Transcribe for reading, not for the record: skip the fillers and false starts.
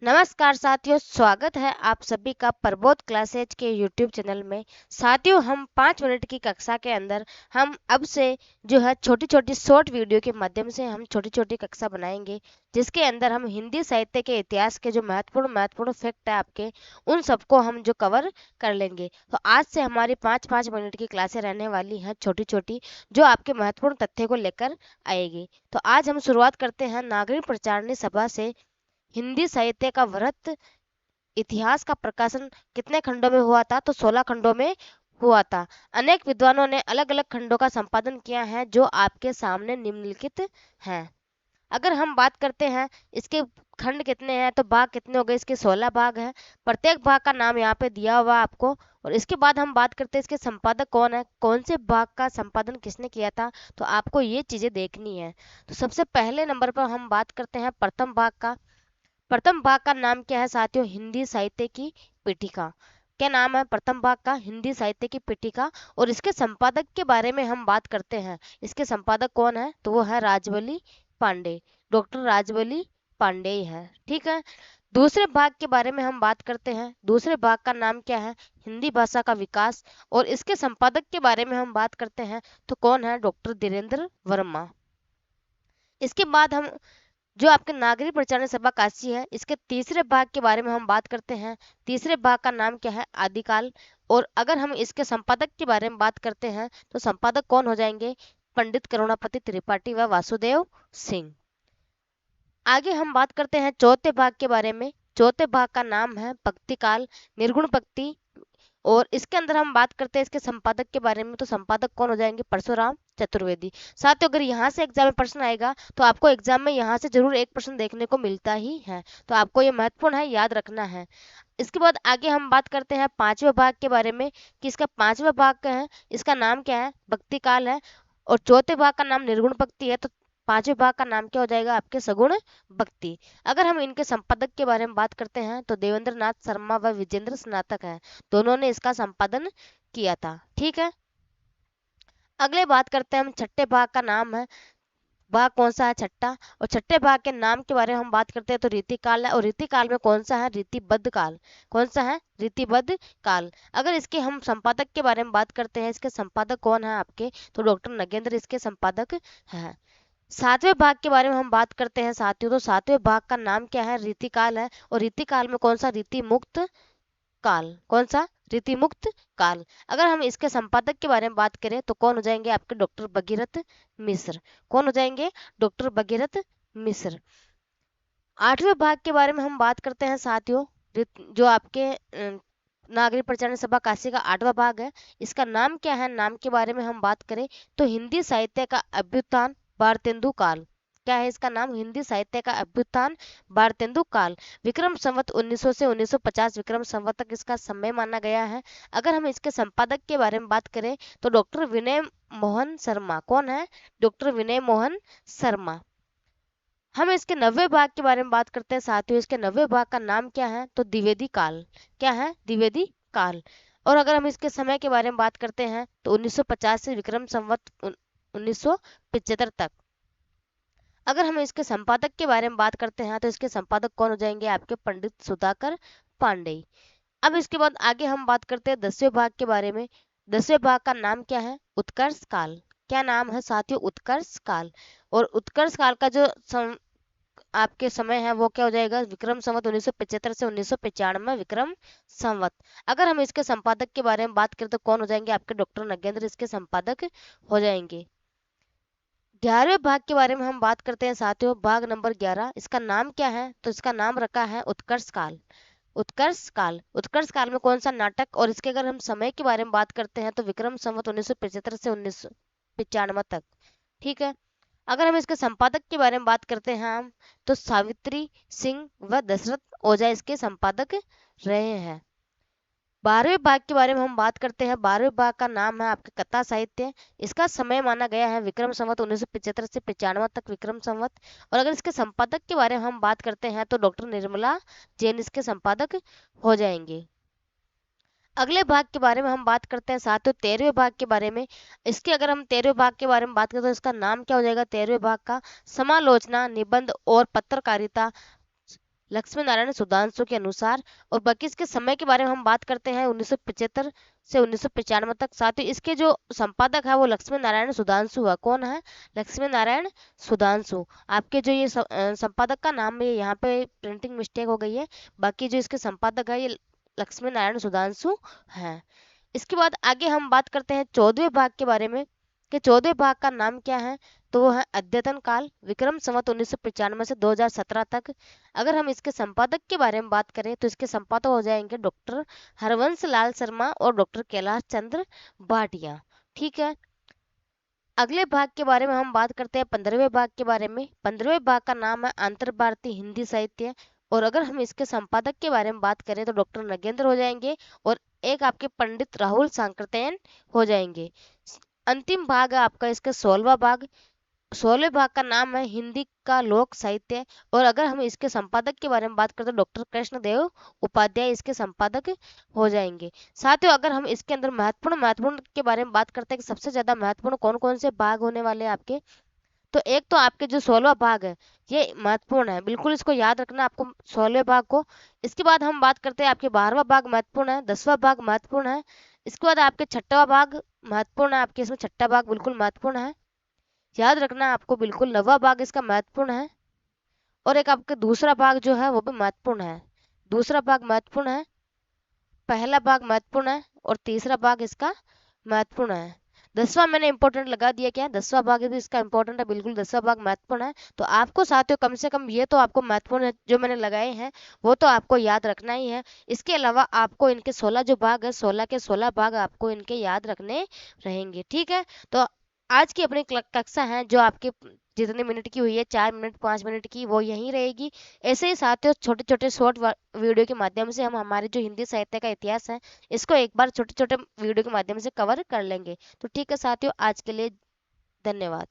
नमस्कार साथियों, स्वागत है आप सभी का प्रबोध क्लासेज के यूट्यूब चैनल में। साथियों, हम 5 मिनट की कक्षा के अंदर हम अब से जो है छोटी छोटी शॉर्ट वीडियो के माध्यम से हम छोटी छोटी कक्षा बनाएंगे, जिसके अंदर हम हिंदी साहित्य के इतिहास के जो महत्वपूर्ण महत्वपूर्ण फैक्ट है आपके, उन सबको हम जो कवर कर लेंगे। तो आज से हमारी 5-5 मिनट की क्लासें रहने वाली हैं, छोटी छोटी, जो आपके महत्वपूर्ण तथ्य को लेकर आएगी। तो आज हम शुरुआत करते हैं नागरिक प्रचारणी सभा से। हिंदी साहित्य का वृहत इतिहास का प्रकाशन कितने खंडों में हुआ था? तो 16 खंडों में हुआ था। अनेक विद्वानों ने अलग अलग खंडों का संपादन किया है, जो आपके सामने निम्नलिखित हैं। अगर हम बात करते हैं इसके खंड कितने हैं, तो भाग कितने हो गए? इसके 16 भाग हैं। प्रत्येक भाग का नाम यहाँ पे दिया हुआ है आपको। और इसके बाद हम बात करते हैं इसके संपादक कौन है, कौन से भाग का संपादन किसने किया था। तो आपको ये चीजें देखनी है। तो सबसे पहले नंबर पर हम बात करते हैं प्रथम भाग का। प्रथम भाग का नाम क्या है साथियों? हिंदी साहित्य की पीठिका। क्या नाम है प्रथम भाग का? हिंदी साहित्य की पीठिका। और इसके संपादक के बारे में हम बात करते हैं। इसके संपादक कौन है? तो वो है राजवली पांडे। डॉक्टर राजवली पांडे है। ठीक है। दूसरे भाग के बारे में हम बात करते हैं। दूसरे भाग का नाम क्या है? हिंदी भाषा का विकास। और इसके संपादक के बारे में हम बात करते हैं, तो कौन है? डॉक्टर धीरेन्द्र वर्मा। इसके बाद हम जो आपके नागरिक प्रचारणी सभा काशी है, इसके तीसरे भाग के बारे में हम बात करते हैं। तीसरे भाग का नाम क्या है? आदिकाल। और अगर हम इसके संपादक के बारे में बात करते हैं, तो संपादक कौन हो जाएंगे? पंडित करुणापति त्रिपाठी व वासुदेव सिंह। आगे हम बात करते हैं चौथे भाग के बारे में। चौथे भाग का नाम है भक्ति काल, निर्गुण भक्ति। और इसके अंदर हम बात करते हैं इसके संपादक के बारे में, तो संपादक कौन हो जाएंगे? परशुराम चतुर्वेदी। साथियों, अगर यहाँ से एग्जाम में प्रश्न आएगा, तो आपको एग्जाम में यहाँ से जरूर एक प्रश्न देखने को मिलता ही है। तो आपको ये महत्वपूर्ण है, याद रखना है। इसके बाद आगे हम बात करते हैं पांचवें भाग के बारे में, कि इसका पांचवा भाग क्या है, इसका नाम क्या है? भक्ति काल है। और चौथे भाग का नाम निर्गुण भक्ति है, तो पांचवें भाग का नाम क्या हो जाएगा आपके? सगुण भक्ति। अगर हम इनके संपादक के बारे में बात करते हैं, तो देवेंद्र नाथ शर्मा व विजेंद्र स्नातक है। दोनों ने इसका संपादन किया था। ठीक है। अगले बात करते हैं हम छठे भाग का नाम है। भाग कौन सा है? छठा। और छठे भाग के नाम के बारे में हम बात करते हैं, तो रीतिकाल है। और रीतिकाल में कौन सा है? रीतिबद्ध काल। कौन सा है? रीतिबद्ध काल। अगर इसके हम संपादक के बारे में बात करते हैं, इसके संपादक कौन है आपके? तो डॉक्टर नगेंद्र इसके संपादक है। सातवें भाग के बारे में हम बात करते हैं साथियों, तो सातवें भाग का नाम क्या है? रीतिकाल है। और रीतिकाल में कौन सा? रीति मुक्त काल। कौन सा? रीति मुक्त काल। अगर हम इसके संपादक के बारे में बात करें, तो कौन हो जाएंगे आपके? डॉक्टर भगीरथ मिश्र। कौन हो जाएंगे? डॉक्टर भगीरथ मिश्र। आठवें भाग के बारे में हम बात करते हैं साथियों। जो आपके नागरिक प्रचारणी सभा काशी का आठवां भाग है, इसका नाम क्या है? नाम के बारे में हम बात करें, तो हिंदी साहित्य का अभ्युत्थान भारतेंदु काल। क्या है इसका नाम? हिंदी साहित्य का अभ्युत्थान भारतेंदु काल। विक्रम संवत 1900 से 1950 विक्रम संवत तक इसका समय माना गया है। अगर हम इसके संपादक के बारे में बात करें, तो डॉक्टर विनय मोहन शर्मा। कौन है? डॉक्टर विनय मोहन शर्मा। हम इसके 90 भाग के बारे में बात करते हैं साथियों। इसके 90 भाग का नाम क्या है? तो द्विवेदी काल। क्या है? द्विवेदी काल। और अगर हम इसके समय के बारे में बात करते हैं, तो 1950 से विक्रम संवत 1975 तक। अगर हम इसके संपादक के बारे में बात करते हैं, तो इसके संपादक कौन हो जाएंगे आपके? पंडित सुधाकर पांडे। अब इसके बाद आगे हम बात करते हैं 10वें भाग के बारे में। 10वें भाग का नाम क्या है? उत्कर्ष काल। क्या नाम है साथियों? उत्कर्ष काल। और उत्कर्ष काल का जो आपके समय है, वो क्या हो जाएगा? विक्रम संवत 1975 से 1995 विक्रम संवत। अगर हम इसके संपादक के बारे में बात करें, तो कौन हो जाएंगे आपके? डॉक्टर नगेंद्र इसके संपादक हो जाएंगे। 11वें भाग के बारे में हम बात करते हैं साथियों। भाग नंबर 11, इसका नाम क्या है? तो इसका नाम रखा है उत्कर्ष काल। उत्कर्ष काल। उत्कर्ष काल में कौन सा नाटक? और इसके अगर हम समय के बारे में बात करते हैं, तो विक्रम संवत 1975 से 1995 तक। ठीक है। अगर हम इसके संपादक के बारे में बात करते हैं हम, तो सावित्री सिंह व दशरथ ओझा इसके संपादक रहे हैं। 12वें भाग के बारे में हम बात करते हैं। 12वें भाग का नाम है आपके कथा साहित्य। इसका समय माना गया है विक्रम संवत 1975 से 95 तक विक्रम संवत। और अगर इसके संपादक के बारे में हम बात करते हैं, तो डॉक्टर निर्मला जैन इसके संपादक हो जाएंगे। अगले भाग के बारे में हम बात करते हैं साथियों 13वें भाग के बारे में। इसके अगर हम 13वें भाग के बारे में बात करें, तो इसका नाम क्या हो जाएगा 13वें भाग का? समालोचना, निबंध और पत्रकारिता। लक्ष्मी नारायण सुधांशु के अनुसार। और बाकी इसके समय के बारे में हम बात करते हैं 1975 से 1995 तक। साथ ही इसके जो संपादक है वो लक्ष्मी नारायण सुधांशु है। कौन है? लक्ष्मी नारायण सुधांशु। आपके जो ये संपादक का नाम है, यहाँ पे प्रिंटिंग मिस्टेक हो गई है। बाकी जो इसके संपादक है ये लक्ष्मी नारायण सुधांशु हैं। इसके बाद आगे हम बात करते हैं 14वें भाग के बारे में कि 14वें भाग का नाम क्या है। तो वो है अद्यतन काल, विक्रम संवत 1995 से 2017 तक। अगर हम इसके संपादक के बारे में बात करें तो इसके संपादक हो जाएंगे डॉक्टर हरवंश लाल शर्मा और डॉक्टर कैलाश चंद्र भाटिया। ठीक है। अगले भाग के बारे में हम बात करते हैं 15वें भाग के बारे में। 15वें भाग का नाम है अंतर भारतीय हिंदी साहित्य। और अगर हम इसके संपादक के बारे में बात करें तो डॉक्टर नगेंद्र हो जाएंगे और एक आपके पंडित राहुल सांकृत्यायन हो जाएंगे। अंतिम भाग है आपका इसका 16वां भाग। 16वें भाग का नाम है हिंदी का लोक साहित्य। और अगर हम इसके संपादक के बारे में बात करते हैं डॉक्टर कृष्णदेव उपाध्याय इसके संपादक हो जाएंगे। साथियों, अगर हम इसके अंदर महत्वपूर्ण के बारे में बात करते हैं कि सबसे ज्यादा महत्वपूर्ण कौन कौन से भाग होने वाले हैं आपके, तो एक तो आपके जो 16वां भाग है ये महत्वपूर्ण है, बिल्कुल इसको याद रखना आपको 16वें भाग को। इसके बाद हम बात करते हैं आपके 12वां भाग महत्वपूर्ण है, 10वां भाग महत्वपूर्ण है। इसके बाद आपके 6वां भाग महत्वपूर्ण है, आपके इसमें 6वां भाग बिल्कुल महत्वपूर्ण है, याद रखना आपको बिल्कुल। 9वां भाग इसका महत्वपूर्ण है। और एक आपका दूसरा भाग जो है वो भी महत्वपूर्ण है। दूसरा भाग महत्वपूर्ण है, पहला भाग महत्वपूर्ण है और तीसरा भाग इसका महत्वपूर्ण है। 10वां मैंने इंपॉर्टेंट लगा दिया, क्या 10वां भाग भी इसका इंपॉर्टेंट है, बिल्कुल 10वां भाग महत्वपूर्ण है। तो आपको साथियों कम से कम ये तो आपको महत्वपूर्ण जो मैंने लगाए हैं वो तो आपको याद रखना ही है। इसके अलावा आपको इनके 16 जो भाग है 16 के 16 भाग आपको इनके याद रखने रहेंगे। ठीक है। तो आज की अपनी कक्षा है जो आपके जितने मिनट की हुई है 4 मिनट 5 मिनट की, वो यहीं रहेगी। ऐसे ही साथियों छोटे छोटे शॉर्ट वीडियो के माध्यम से हम हमारे जो हिंदी साहित्य का इतिहास है इसको एक बार छोटे छोटे वीडियो के माध्यम से कवर कर लेंगे। तो ठीक है साथियों, आज के लिए धन्यवाद।